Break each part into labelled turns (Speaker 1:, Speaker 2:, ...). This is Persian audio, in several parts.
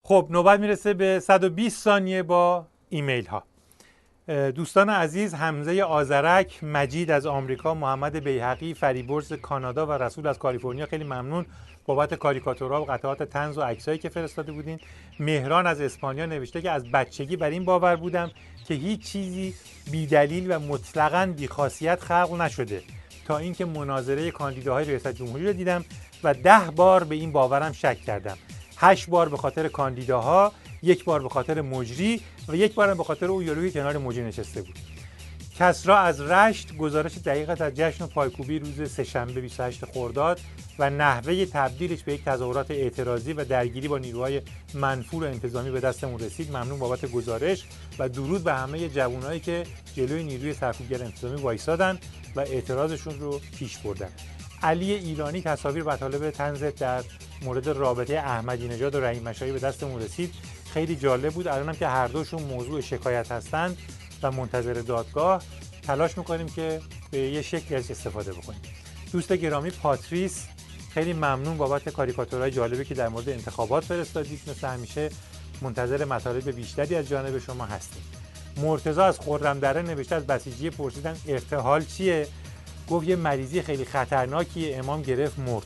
Speaker 1: خب نوبت میرسه به 120 ثانیه با ایمیل ها. دوستان عزیز، حمزه آذرک، مجید از آمریکا، محمد بیهقی، فریبرز کانادا و رسول از کالیفرنیا، خیلی ممنون بابت کاریکاتورها و قطعات طنز و عکسایی که فرستاده بودین. مهران از اسپانیا نوشته که از بچگی بر این باور بودم که هیچ چیزی بی‌دلیل و مطلقاً بی‌خاصیت خلق نشده تا اینکه مناظره کاندیداهای ریاست جمهوری رو دیدم و 10 بار به این باورم شک کردم. 8 بار به خاطر کاندیداها، 1 بار به خاطر مجری و 1 بار به خاطر اون یاروی کنار مجری نشسته بود. کسرا از رشت گزارش دقیق از جشن پایکوبی روز سه‌شنبه 28 خرداد و نحوه تبدیلش به یک تظاهرات اعتراضی و درگیری با نیروهای منفور و انتظامی به دستمون رسید. ممنون بابت گزارش و درود به همه جوانایی که جلوی نیروی سرکوبگر انتظامی وایسادن و اعتراضشون رو پیش بردن. علی ایرانی تصاویر مطالب طنز در مورد رابطه احمدی نژاد و رحیم مشایی به دستمون رسید. خیلی جالب بود. الانم که هر دوشون موضوع شکایت هستند و منتظر دادگاه، تلاش میکنیم که به یه شکلی ازش استفاده بکنیم. دوست گرامی پاتریس، خیلی ممنون بابت کاریکاتورهای جالبی که در مورد انتخابات فرستادید. مثل همیشه منتظر مطالب بیشتری از جانب شما هستیم. مرتضی از خرمدره نوشته از بسیجی پرسیدن ارتحال چیه؟ گفت یه مریضی خیلی خطرناکیه، امام گرفت مرد.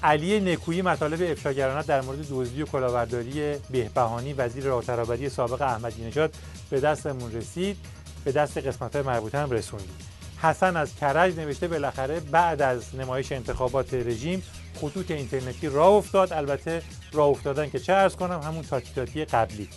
Speaker 1: علی نکویی مطالب افشاگرانه در مورد دزدی و کلاهبرداری بهبهانی وزیر راهترابری سابق احمدی نژاد به دستمون رسید، به دست قسمت‌های مربوطه هم رسوندیم. حسن از کرج نوشته بالاخره بعد از نمایش انتخابات رژیم خطوط اینترنتی راه افتاد. البته راه افتادن که چه عرض کنم، همون تاتی قبلی.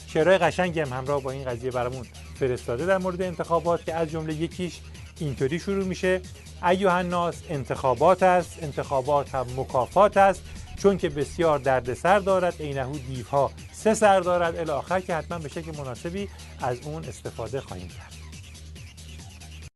Speaker 1: شعرهای قشنگی هم همراه با این قضیه برامون فرستاده در مورد انتخابات که از جمله یکیش اینطوری شروع میشه: ایها الناس، انتخابات است، انتخابات هم مکافات است، چون که بسیار دردسر دارد، اینهو دیوها 3 سر دارد، الی آخر، که حتما به شکل مناسبی از اون استفاده خواهیم کرد.